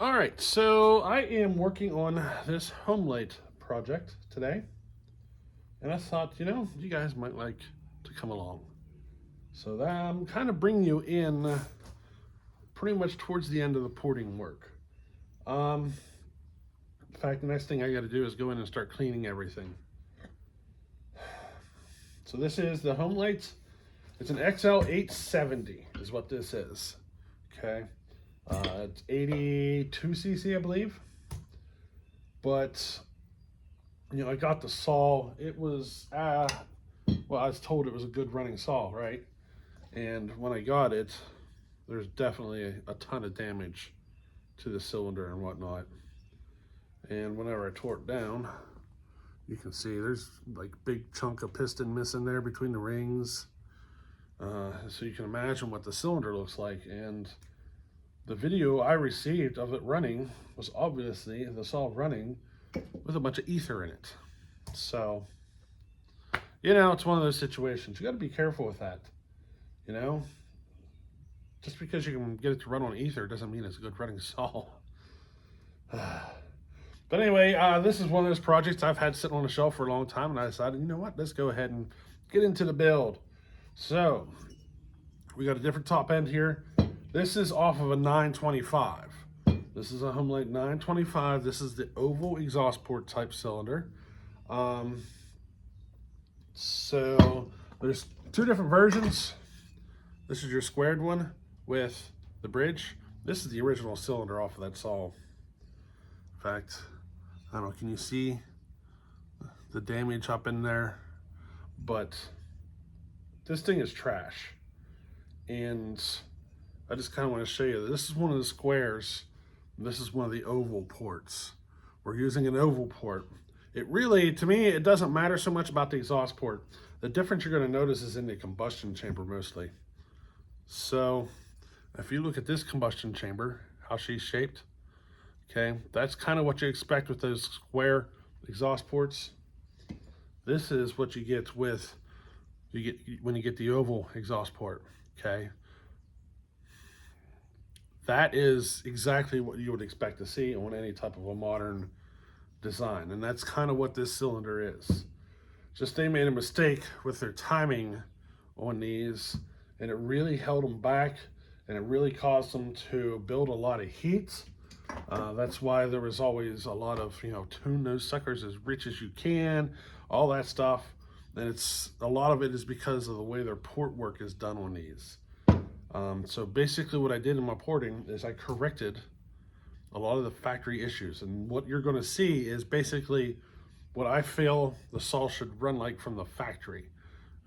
All right, so I am working on this Homelite project today, and I thought, you guys might like to come along. So that I'm kind of bringing you in pretty much towards the end of the porting work. In fact, the next thing I got to do is go in and start cleaning everything. So this is the Homelite. It's an XL-870 is what this is. Okay, it's 82 cc, I believe. But I got the saw. It was well, I was told it was a good running saw, right? And when I got it, there's definitely a ton of damage to the cylinder and whatnot. And whenever I tore it down, you can see there's like big chunk of piston missing there between the rings. So you can imagine what the cylinder looks like. And the video I received of it running was obviously the saw running with a bunch of ether in it. So, it's one of those situations. You got to be careful with that. You know, just because you can get it to run on ether doesn't mean it's a good running saw. But anyway, this is one of those projects I've had sitting on the shelf for a long time, and I decided, you know what, let's go ahead and get into the build. So, we got a different top end here. This is off of a 925. This is a Homelite 925. This is the oval exhaust port type cylinder. So there's two different versions. This is your squared one with the bridge. This is the original cylinder off of that saw. In fact, I don't know, can you see the damage up in there? But this thing is trash. And I just kind of want to show you, this is one of the squares. This is one of the oval ports. We're using an oval port. It really, to me, it doesn't matter so much about the exhaust port. The difference you're going to notice is in the combustion chamber mostly. So if you look at this combustion chamber, how she's shaped, okay, that's kind of what you expect with those square exhaust ports. This is what you get with, when you get the oval exhaust port, okay? That is exactly what you would expect to see on any type of a modern design. And that's kind of what this cylinder is. Just they made a mistake with their timing on these, and it really held them back, and it really caused them to build a lot of heat. That's why there was always a lot of, tune those suckers as rich as you can, all that stuff. And a lot of it is because of the way their port work is done on these. So basically what I did in my porting is I corrected a lot of the factory issues. And what you're going to see is basically what I feel the saw should run like from the factory.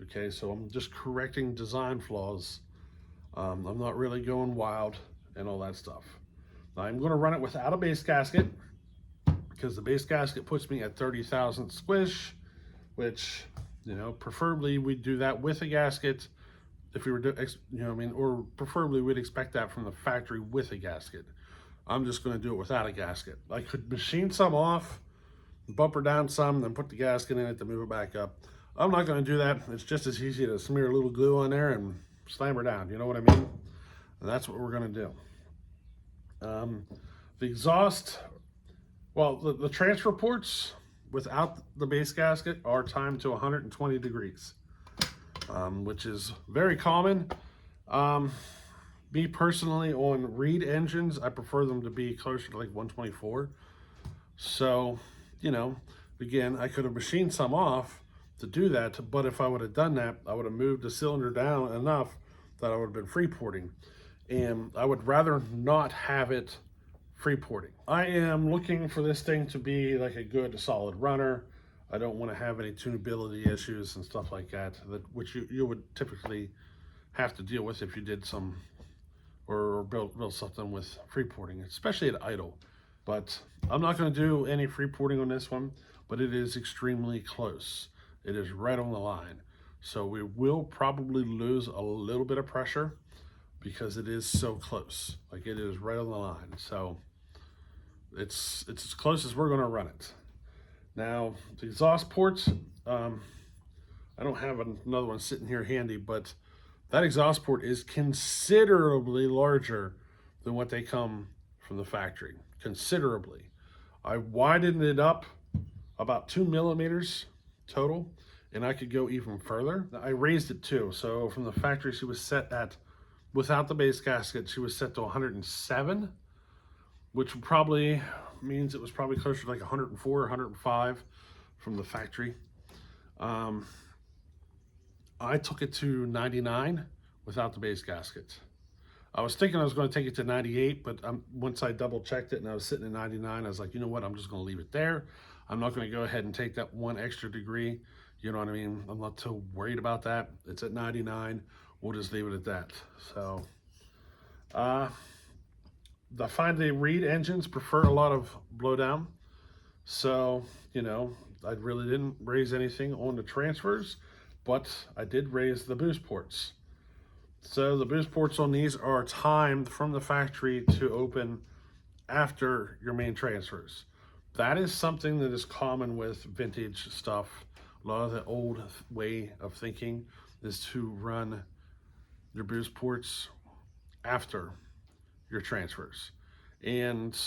Okay, so I'm just correcting design flaws. I'm not really going wild and all that stuff. Now, I'm going to run it without a base gasket because the base gasket puts me at 30,000 squish, which, preferably we'd do that with a gasket. If we were, or preferably we'd expect that from the factory with a gasket. I'm just going to do it without a gasket. I could machine some off, bumper down some, then put the gasket in it to move it back up. I'm not going to do that. It's just as easy to smear a little glue on there and slam her down. You know what I mean? And that's what we're going to do. The exhaust, well, the transfer ports without the base gasket are timed to 120 degrees. Which is very common. Me personally, on Reed engines, I prefer them to be closer to like 124. So, again, I could have machined some off to do that, but if I would have done that, I would have moved the cylinder down enough that I would have been free porting. And I would rather not have it free porting. I am looking for this thing to be like a good solid runner. I don't want to have any tunability issues and stuff like that, which you would typically have to deal with if you did some or build something with free porting, especially at idle. But I'm not going to do any free porting on this one, but it is extremely close. It is right on the line. So we will probably lose a little bit of pressure because it is so close. Like, it is right on the line. So it's as close as we're going to run it. Now, the exhaust ports, I don't have another one sitting here handy, but that exhaust port is considerably larger than what they come from the factory, considerably. I widened it up about 2 millimeters total, and I could go even further. I raised it too. So from the factory, she was set at, without the base gasket, she was set to 107, which probably means it was probably closer to like 104 or 105 from the factory. I took it to 99 without the base gasket. I was thinking I was going to take it to 98, but once I double checked it and I was sitting at 99, I was like, you know what, I'm just going to leave it there. I'm not going to go ahead and take that 1 extra degree. You know what I mean? I'm not too worried about that. It's at 99. We'll just leave it at that. So, I find the Reed engines prefer a lot of blowdown. So, you know, I really didn't raise anything on the transfers, but I did raise the boost ports. So the boost ports on these are timed from the factory to open after your main transfers. That is something that is common with vintage stuff. A lot of the old way of thinking is to run your boost ports after your transfers. And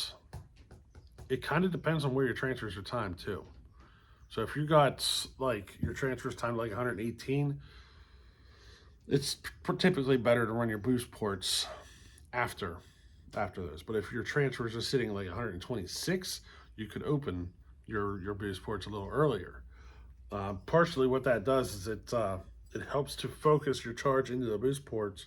it kind of depends on where your transfers are timed too. So if you got like your transfers timed like 118, it's typically better to run your boost ports after those. But if your transfers are sitting like 126, you could open your boost ports a little earlier. Partially what that does is it helps to focus your charge into the boost ports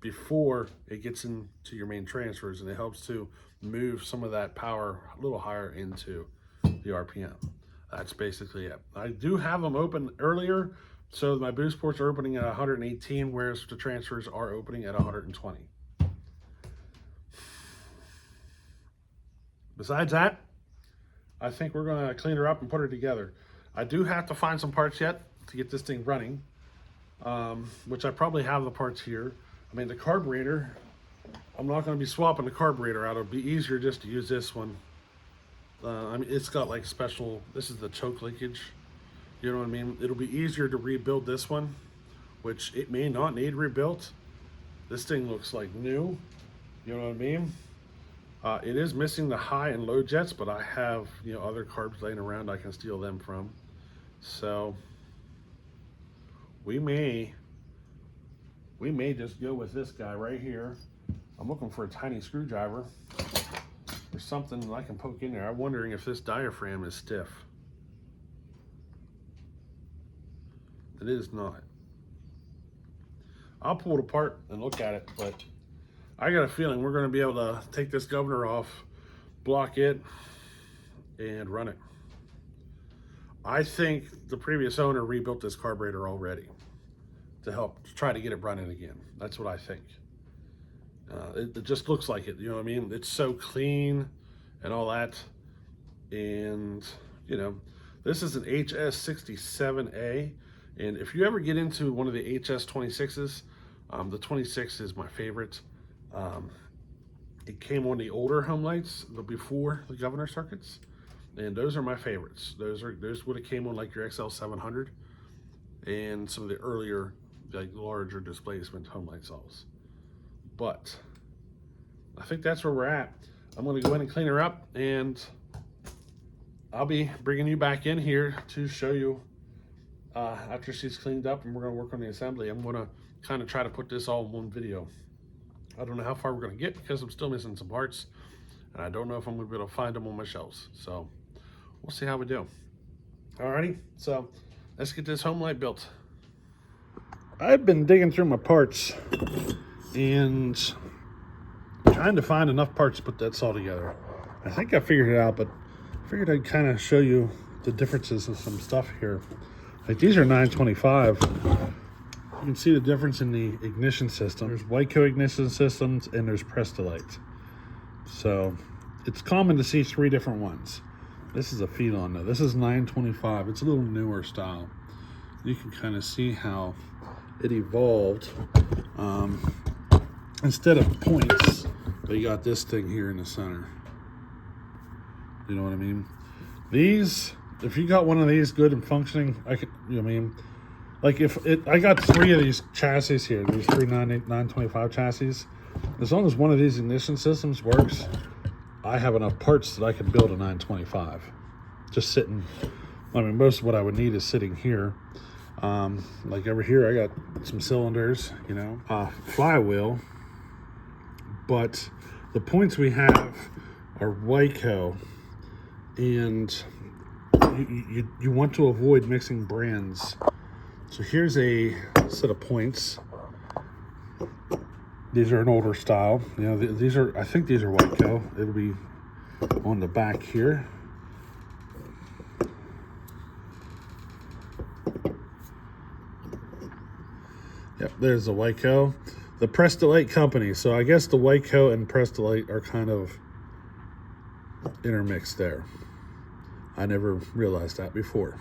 before it gets into your main transfers, and it helps to move some of that power a little higher into the RPM. That's basically it. I do have them open earlier, so my boost ports are opening at 118, whereas the transfers are opening at 120. Besides that, I think we're gonna clean her up and put her together. I do have to find some parts yet to get this thing running, which I probably have the parts here. I mean, the carburetor, I'm not gonna be swapping the carburetor out. It'll be easier just to use this one. I mean, it's got like special, this is the choke linkage. You know what I mean? It'll be easier to rebuild this one, which it may not need rebuilt. This thing looks like new. You know what I mean? It is missing the high and low jets, but I have, you know, other carbs laying around I can steal them from. So we may just go with this guy right here. I'm looking for a tiny screwdriver or something that I can poke in there. I'm wondering if this diaphragm is stiff. It is not. I'll pull it apart and look at it, but I got a feeling we're going to be able to take this governor off, block it, and run it. I think the previous owner rebuilt this carburetor already to help try to get it running again. That's what I think. It just looks like it, you know what I mean? It's so clean and all that. And, you know, this is an HS67A. And if you ever get into one of the HS26s, the 26 is my favorite. It came on the older Homelites, the before the governor circuits, and those are my favorites. Those would have came on like your XL-700 and some of the earlier, like larger displacement Homelite saws. But I think that's where we're at. I'm going to go ahead and clean her up, and I'll be bringing you back in here to show you after she's cleaned up, and we're going to work on the assembly. I'm going to kind of try to put this all in one video. I don't know how far we're going to get because I'm still missing some parts, and I don't know if I'm going to be able to find them on my shelves. So we'll see how we do. Alrighty, so let's get this Homelite built. I've been digging through my parts and trying to find enough parts to put that saw together. I think I figured it out, but I figured I'd kind of show you the differences of some stuff here. Like these are 925. You can see the difference in the ignition system. There's Whiteco ignition systems and there's Prestolite. So it's common to see 3 different ones. This is a Phelon though. This is 925. It's a little newer style. You can kind of see how it evolved. Instead of points, they got this thing here in the center. You know what I mean? These, if you got one of these good and functioning, I could, you know what I mean? Like if it, I got 3 of these chassis here, these 3 925 chassis. As long as one of these ignition systems works, I have enough parts that I can build a 925. Just sitting, I mean, most of what I would need is sitting here. Like over here, I got some cylinders, you know, flywheel, but the points we have are Wyco, and you want to avoid mixing brands. So here's a set of points. These are an older style. You know, these are, I think these are Wyco. It'll be on the back here. Yep, there's the Wyco. The Prestolite company. So I guess the Wyco and Prestolite are kind of intermixed there. I never realized that before.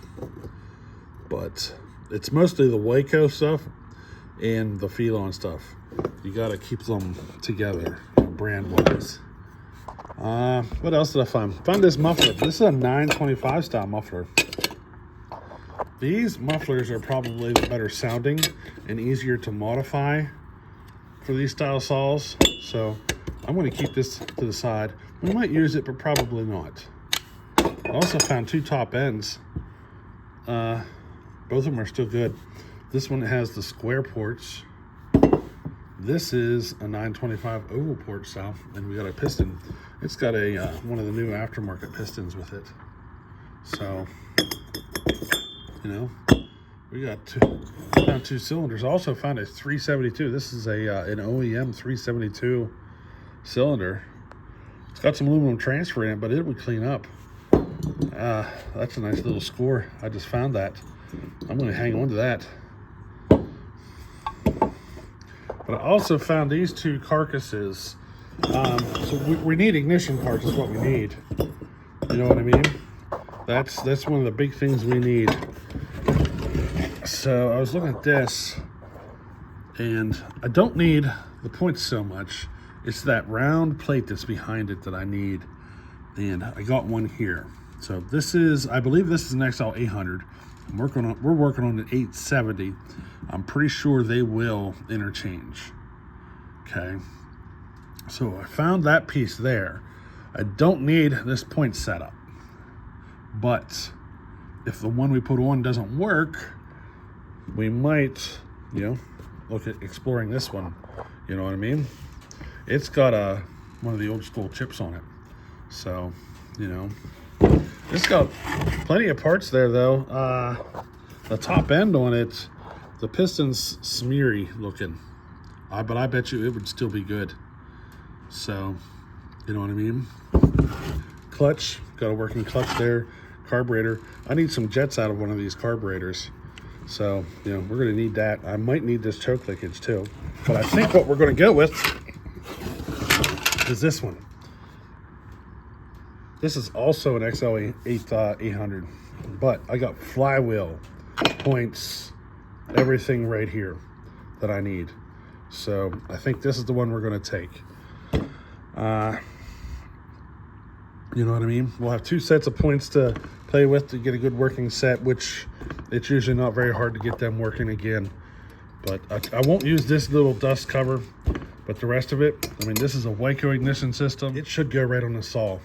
But it's mostly the Wyco stuff and the Felon stuff. You got to keep them together, brand-wise. What else did I find? Found this muffler. This is a 925 style muffler. These mufflers are probably the better sounding and easier to modify for these style saws. So I'm going to keep this to the side. We might use it, but probably not. I also found two top ends. Both of them are still good. This one has the square ports. This is a 925 oval port style, and we got a piston. It's got a one of the new aftermarket pistons with it. So, you know, we got found two cylinders. Also found a 372. This is a an OEM 372 cylinder. It's got some aluminum transfer in it, but it would clean up. That's a nice little score. I just found that. I'm going to hang on to that. But I also found these two carcasses. So we need ignition parts is what we need. You know what I mean? That's one of the big things we need. So I was looking at this, and I don't need the points so much. It's that round plate that's behind it that I need. And I got one here. So this is, I believe this is an XL-800. We're working on an 870. I'm pretty sure they will interchange. Okay. So I found that piece there. I don't need this point setup. But if the one we put on doesn't work, we might, you know, look at exploring this one. You know what I mean? It's got one of the old school chips on it. So, you know, it's got plenty of parts there though. The top end on it, the piston's smeary looking. But I bet you it would still be good. So, you know what I mean? Clutch, got a working clutch there. Carburetor. I need some jets out of one of these carburetors. So, you know, we're going to need that. I might need this choke linkage too. But I think what we're going to go with is this one. This is also an XL-800, but I got flywheel points, everything right here that I need. So I think this is the one we're going to take. You know what I mean? We'll have two sets of points to play with to get a good working set, which it's usually not very hard to get them working again. But I won't use this little dust cover, but the rest of it, I mean, this is a Wyco ignition system. It should go right on the saw.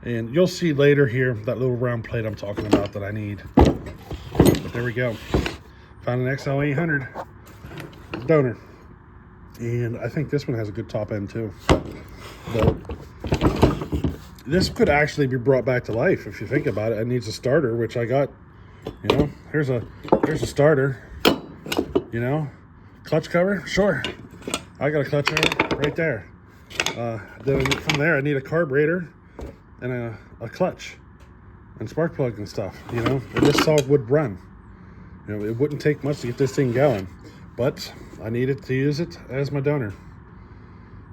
And you'll see later here, that little round plate I'm talking about that I need. But there we go. Found an XL-800 donor. And I think this one has a good top end too. But this could actually be brought back to life if you think about it. It needs a starter, which I got, you know, here's a starter, you know, clutch cover, sure. I got a clutch cover right there. Then from there, I need a carburetor and a clutch and spark plug and stuff, you know, and this saw would run. You know, it wouldn't take much to get this thing going, but I needed to use it as my donor.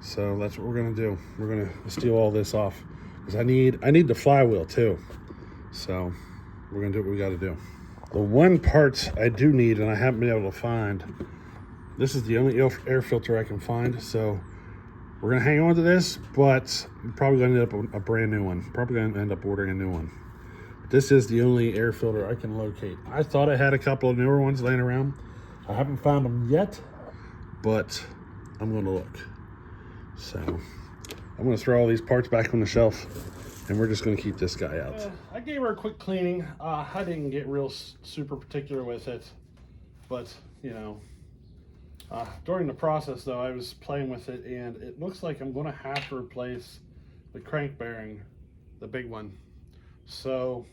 So that's what we're gonna do. We're gonna steal all this off because I need the flywheel too. So we're gonna do what we gotta do. The one part I do need and I haven't been able to find, this is the only air filter I can find. So we're gonna hang on to this, but I'm probably gonna end up a brand new one. Probably gonna end up ordering a new one. This is the only air filter I can locate. I thought I had a couple of newer ones laying around. I haven't found them yet, but I'm gonna look. So I'm going to throw all these parts back on the shelf, and we're just going to keep this guy out. I gave her a quick cleaning. I didn't get real super particular with it, but you know, during the process though, I was playing with it, and it looks like I'm going to have to replace the crank bearing, the big one. So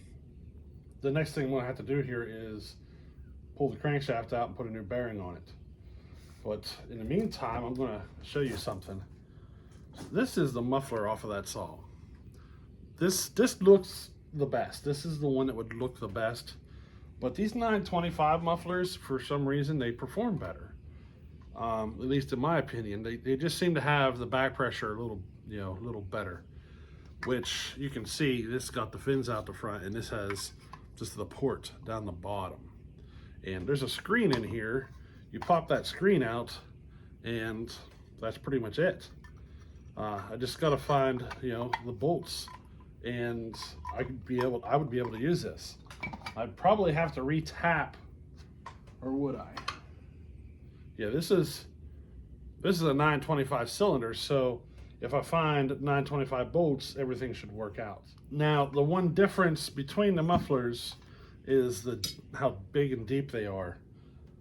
the next thing I'm going to have to do here is pull the crankshaft out and put a new bearing on it. But in the meantime, I'm going to show you something. So this is the muffler off of that saw. This looks the best. This is the one that would look the best. But these 925 mufflers, for some reason, they perform better. At least in my opinion, they just seem to have the back pressure a little better. Which you can see, this got the fins out the front, and this has just the port down the bottom. And there's a screen in here. You pop that screen out, and that's pretty much it. I just got to find, the bolts, and I would be able to use this. I'd probably have to re-tap, or would I? Yeah, this is a 925 cylinder, so if I find 925 bolts, everything should work out. Now, the one difference between the mufflers is how big and deep they are.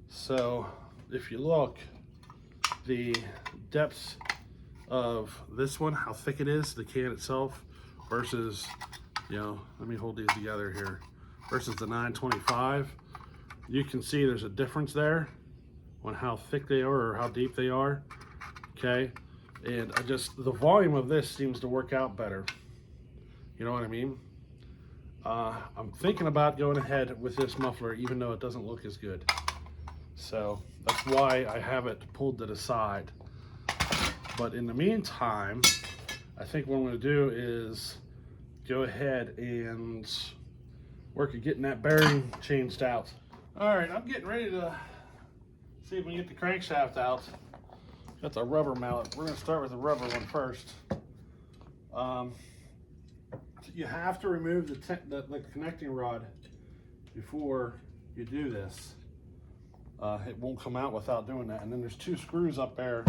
So if you look, the depths of this one, how thick it is, the can itself, versus, let me hold these together here, versus the 925, you can see there's a difference there on how thick they are or how deep they are, okay? And the volume of this seems to work out better. You know what I mean? I'm thinking about going ahead with this muffler, even though it doesn't look as good. So that's why I have it pulled to the side. But in the meantime, I think what I'm going to do is go ahead and work at getting that bearing changed out. All right, I'm getting ready to see if we can get the crankshaft out. Got the rubber mallet. We're going to start with the rubber one first. You have to remove the connecting rod before you do this. It won't come out without doing that. And then there's two screws up there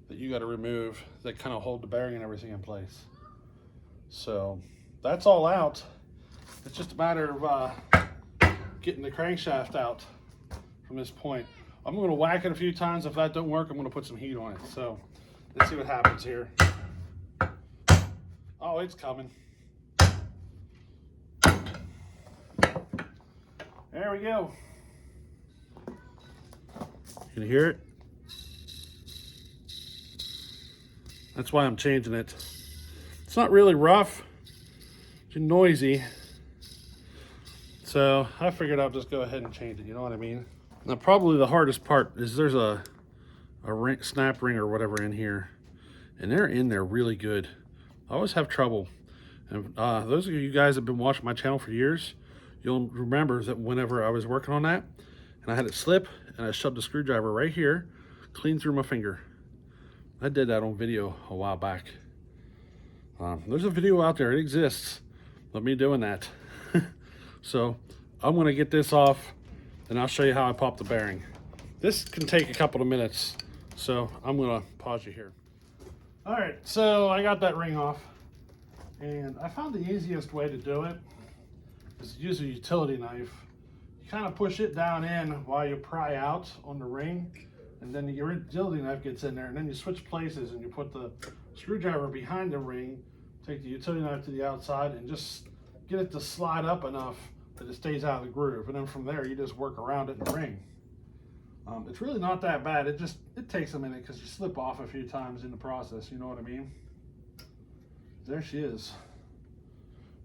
that you got to remove that kind of hold the bearing and everything in place. So that's all out. It's just a matter of getting the crankshaft out from this point. I'm going to whack it a few times. If that don't work, I'm going to put some heat on it. So let's see what happens here. Oh, it's coming. There we go. You can hear it? That's why I'm changing it. It's not really rough, it's noisy. So I figured I'll just go ahead and change it, you know what I mean? Now probably the hardest part is there's a snap ring or whatever in here, and they're in there really good. I always have trouble. And those of you guys that have been watching my channel for years, you'll remember that whenever I was working on that, and I had it slip, and I shoved the screwdriver right here, clean through my finger. I did that on video a while back. There's a video out there, it exists, of me doing that. So I'm gonna get this off, and I'll show you how I pop the bearing. This can take a couple of minutes, so I'm gonna pause you here. All right, so I got that ring off, and I found the easiest way to do it is use a utility knife. You kind of push it down in while you pry out on the ring, and then your utility knife gets in there, and then you switch places and you put the screwdriver behind the ring, take the utility knife to the outside, and just get it to slide up enough that it stays out of the groove. And then from there, you just work around it in the ring. It's really not that bad. It takes a minute because you slip off a few times in the process, you know what I mean? There she is.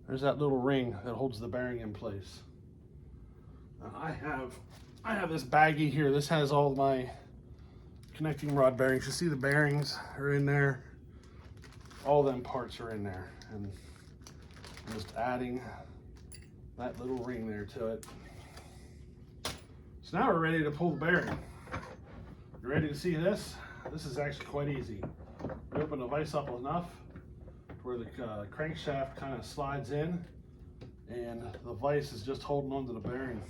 There's that little ring that holds the bearing in place. Now I have this baggie here. This has all my connecting rod bearings. You see the bearings are in there. All them parts are in there. And I'm just adding that little ring there to it. So now we're ready to pull the bearing. You ready to see this? This is actually quite easy. We open the vise up enough where the crankshaft kind of slides in, and the vise is just holding onto the bearing.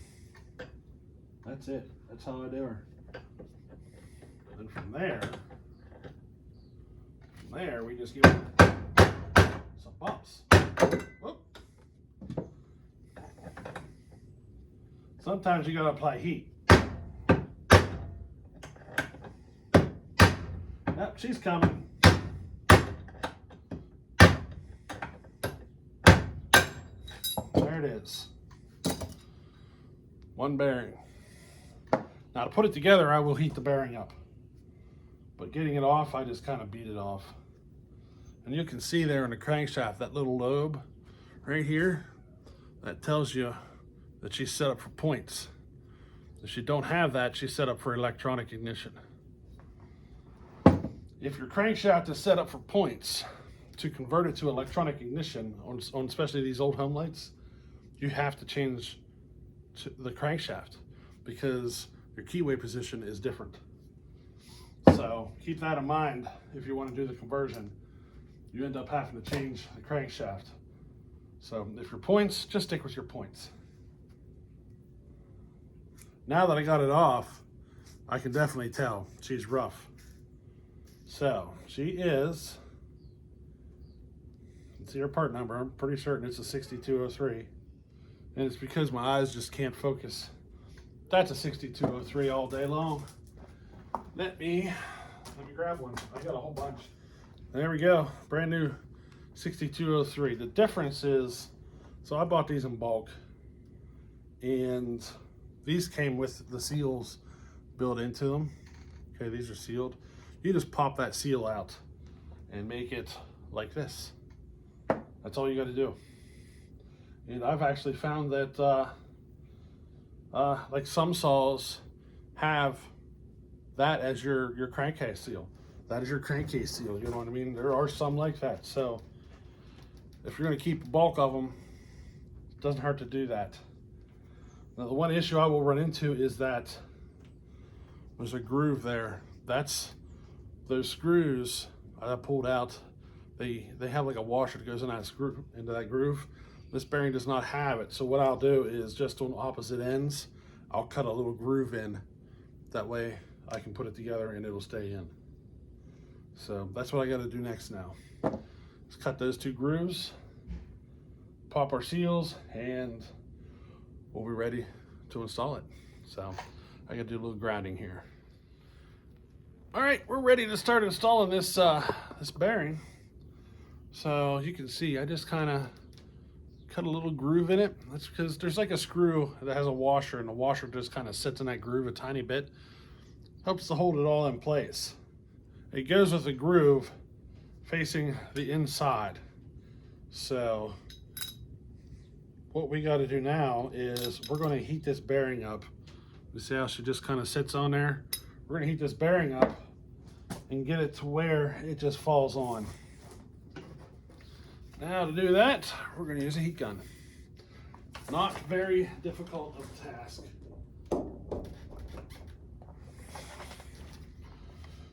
That's it. That's how I do her. And from there, There, we just give it some bumps. Whoop. Sometimes you gotta apply heat. Yep, she's coming. There it is. One bearing. Now to put it together, I will heat the bearing up. But getting it off, I just kind of beat it off. And you can see there in the crankshaft, that little lobe right here, that tells you that she's set up for points. If you don't have that, she's set up for electronic ignition. If your crankshaft is set up for points, to convert it to electronic ignition, on especially these old Homelites, you have to change to the crankshaft because your keyway position is different. So keep that in mind if you want to do the conversion. You end up having to change the crankshaft. So if your points, just stick with your points. Now that I got it off, I can definitely tell she's rough. So she is, let's see her part number. I'm pretty certain it's a 6203. And it's because my eyes just can't focus. That's a 6203 all day long. Let me grab one. I got a whole bunch. There we go, brand new 6203. The difference is, so I bought these in bulk, and these came with the seals built into them. Okay, these are sealed. You just pop that seal out and make it like this. That's all you got to do. And I've actually found that like some saws have that as your crankcase seal. That is your crankcase seal, you know what I mean? There are some like that. So if you're going to keep a bulk of them, it doesn't hurt to do that. Now the one issue I will run into is that there's a groove there. That's those screws I pulled out. They have like a washer that goes in that screw, into that groove. This bearing does not have it. So what I'll do is just on opposite ends, I'll cut a little groove in. That way I can put it together and it'll stay in. So that's what I got to do next now. Let's cut those two grooves, pop our seals, and we'll be ready to install it. So I got to do a little grinding here. All right, we're ready to start installing this this bearing. So you can see I just kind of cut a little groove in it. That's because there's like a screw that has a washer, and the washer just kind of sits in that groove a tiny bit. Helps to hold it all in place. It goes with the groove facing the inside. So what we got to do now is we're going to heat this bearing up. You see how she just kind of sits on there? We're going to heat this bearing up and get it to where it just falls on. Now to do that, we're going to use a heat gun. Not very difficult of a task.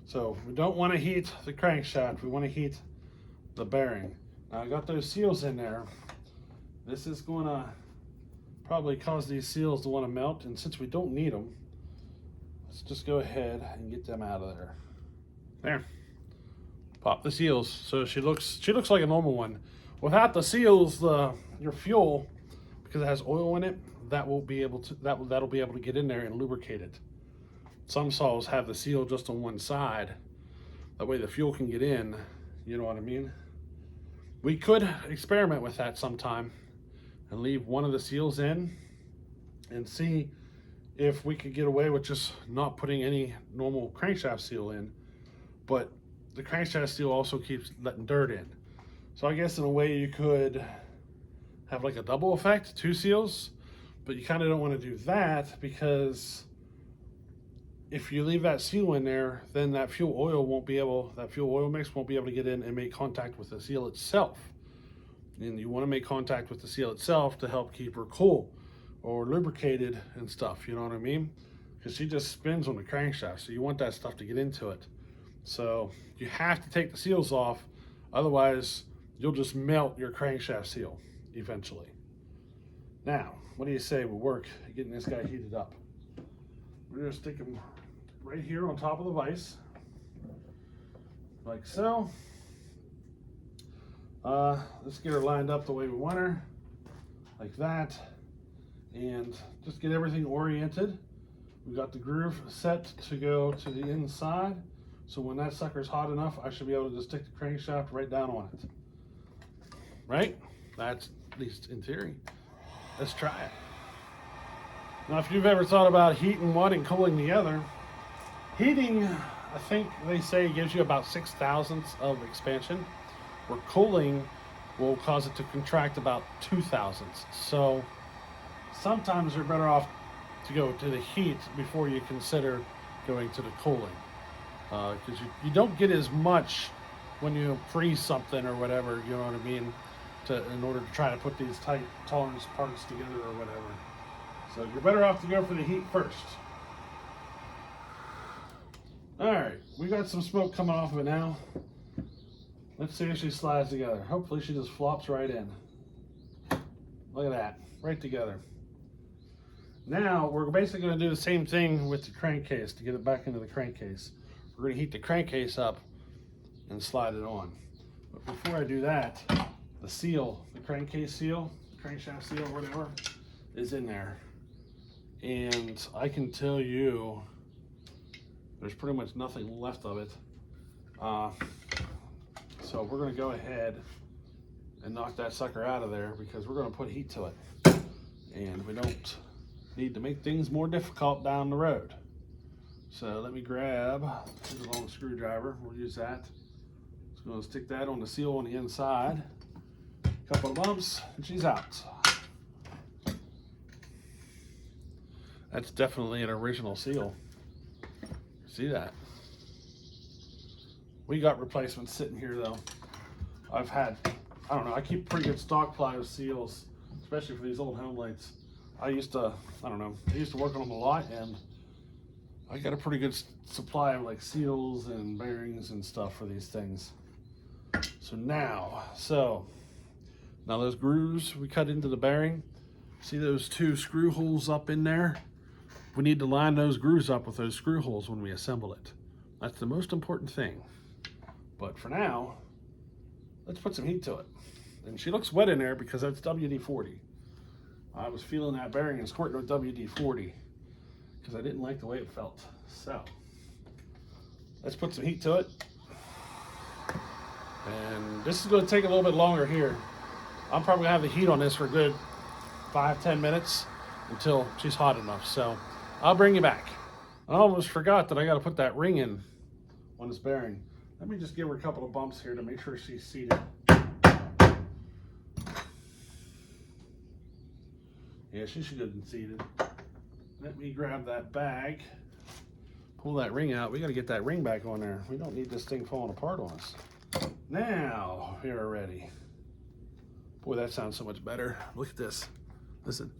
So we don't want to heat the crankshaft, we want to heat the bearing. Now I got those seals in there. This is going to probably cause these seals to want to melt, and since we don't need them, let's just go ahead and get them out of there. There. Pop the seals. So she looks like a normal one. Without the seals, your fuel, because it has oil in it, that'll be able to get in there and lubricate it. Some saws have the seal just on one side. That way the fuel can get in, you know what I mean? We could experiment with that sometime and leave one of the seals in and see if we could get away with just not putting any normal crankshaft seal in. But the crankshaft seal also keeps letting dirt in. So I guess in a way you could have like a double effect, two seals, but you kind of don't want to do that because if you leave that seal in there, then that fuel oil mix won't be able to get in and make contact with the seal itself. And you want to make contact with the seal itself to help keep her cool or lubricated and stuff, you know what I mean? Because she just spins on the crankshaft, so you want that stuff to get into it. So you have to take the seals off, otherwise you'll just melt your crankshaft seal eventually. Now, what do you say we work getting this guy heated up? We're gonna stick him right here on top of the vise, like so. Let's get her lined up the way we want her, like that, and just get everything oriented. We got the groove set to go to the inside, so when that sucker's hot enough, I should be able to just stick the crankshaft right down on it. Right? That's at least in theory. Let's try it. Now, if you've ever thought about heating one and cooling the other, heating, I think they say, gives you about 6/1000ths of expansion, where cooling will cause it to contract about 2/1000ths. So sometimes you're better off to go to the heat before you consider going to the cooling, because you don't get as much when you freeze something or whatever, you know what I mean, in order to try to put these tight tolerance parts together or whatever. So you're better off to go for the heat first. All right, we got some smoke coming off of it now. Let's see if she slides together. Hopefully she just flops right in. Look at that, right together. Now we're basically going to do the same thing with the crankcase to get it back into the crankcase. We're going to heat the crankcase up and slide it on. But before I do that, the seal, the crankcase seal, crankshaft seal, whatever, is in there. And I can tell you there's pretty much nothing left of it. So we're going to go ahead and knock that sucker out of there, because we're going to put heat to it. And we don't need to make things more difficult down the road. So let me grab a long screwdriver. We'll use that. Just going to stick that on the seal on the inside. A couple of bumps and she's out. That's definitely an original seal. See that? We got replacements sitting here though. I've had, I don't know, I keep pretty good stockpile of seals, especially for these old Homelites. I used to work on them a lot, and I got a pretty good supply of like seals and bearings and stuff for these things. So now those grooves we cut into the bearing, see those two screw holes up in there? We need to line those grooves up with those screw holes when we assemble it. That's the most important thing. But for now, let's put some heat to it. And she looks wet in there because that's WD-40. I was feeling that bearing and squirting with WD-40 because I didn't like the way it felt. So let's put some heat to it. And this is going to take a little bit longer here. I'm probably going to have the heat on this for a good 5-10 minutes until she's hot enough. So I'll bring you back. I almost forgot that I got to put that ring in on this bearing. Let me just give her a couple of bumps here to make sure she's seated. Yeah, she should have been seated. Let me grab that bag, pull that ring out. We got to get that ring back on there. We don't need this thing falling apart on us. Now, we are ready. Boy, that sounds so much better. Look at this. Listen.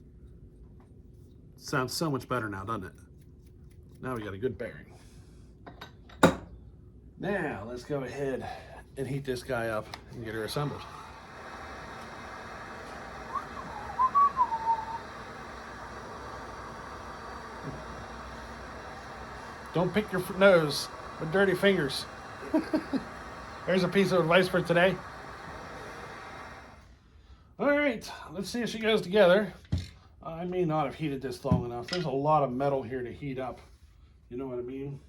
Sounds so much better now, doesn't it? Now we got a good bearing. Now, let's go ahead and heat this guy up and get her assembled. Don't pick your nose with dirty fingers. There's a piece of advice for today. All right, let's see if she goes together. I may not have heated this long enough. There's a lot of metal here to heat up. You know what I mean?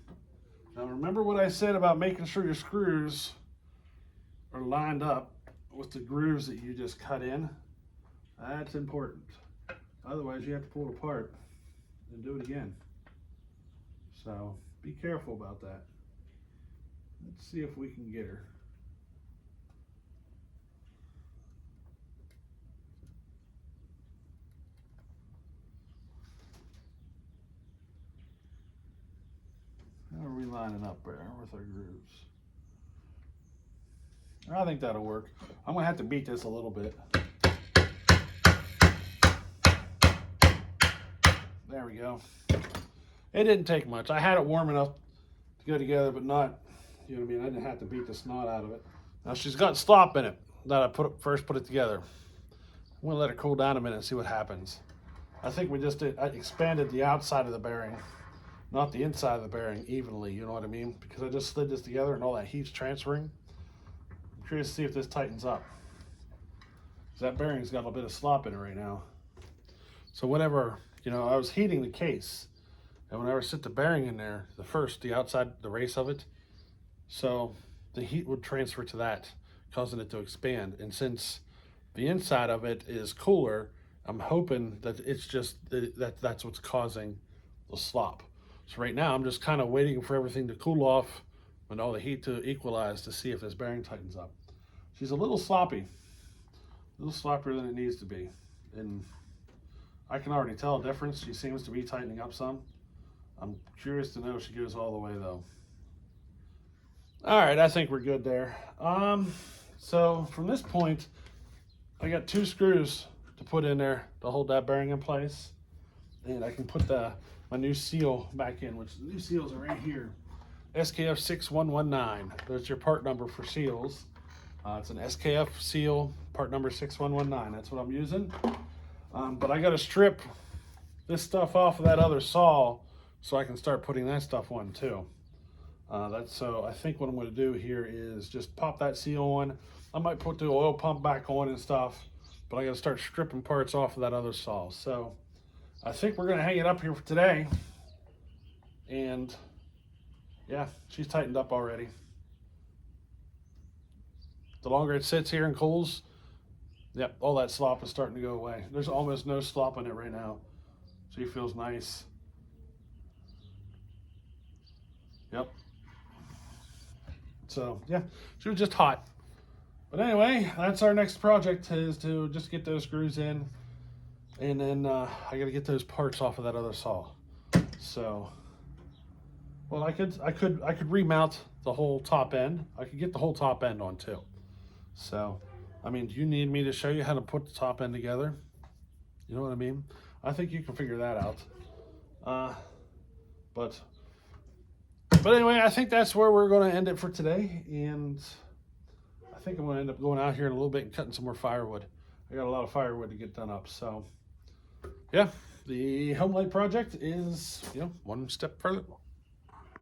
Now remember what I said about making sure your screws are lined up with the grooves that you just cut in? That's important. Otherwise you have to pull it apart and do it again. So be careful about that. Let's see if we can get her. How are we lining up there with our grooves? I think that'll work. I'm gonna have to beat this a little bit. There we go. It didn't take much. I had it warm enough to go together, but not, you know what I mean? I didn't have to beat the snot out of it. Now she's got slop in it that I first put it together. I'm gonna let it cool down a minute and see what happens. I think I expanded the outside of the bearing, not the inside of the bearing evenly, you know what I mean? Because I just slid this together and all that heat's transferring. I'm curious to see if this tightens up. because that bearing's got a bit of slop in it right now. So whenever, you know, I was heating the case, and whenever I sit the bearing in there, the outside, the race of it, so the heat would transfer to that, causing it to expand. And since the inside of it is cooler, I'm hoping that it's just that's what's causing the slop. So right now I'm just kind of waiting for everything to cool off and all the heat to equalize to see if this bearing tightens up. She's a little sloppy, a little sloppier than it needs to be. And I can already tell a difference. She seems to be tightening up some. I'm curious to know if she goes all the way though. All right, I think we're good there. So from this point, I got 2 screws to put in there to hold that bearing in place. And I can put my new seal back in, which the new seals are right here. SKF 6119. There's your part number for seals. It's an SKF seal, part number 6119. That's what I'm using. But I got to strip this stuff off of that other saw so I can start putting that stuff on too. So I think what I'm going to do here is just pop that seal on. I might put the oil pump back on and stuff, but I got to start stripping parts off of that other saw. So I think we're going to hang it up here for today. And yeah, she's tightened up already. The longer it sits here and cools, yep, all that slop is starting to go away. There's almost no slop in it right now. She feels nice. Yep. So yeah, she was just hot. But anyway, that's our next project, is to just get those screws in, and then I got to get those parts off of that other saw. So, well, I could remount the whole top end. I could get the whole top end on too. So, I mean, do you need me to show you how to put the top end together? You know what I mean? I think you can figure that out. But anyway, I think that's where we're going to end it for today. And I think I'm going to end up going out here in a little bit and cutting some more firewood. I got a lot of firewood to get done up. So, yeah, the Homelite project is, you know, one step further.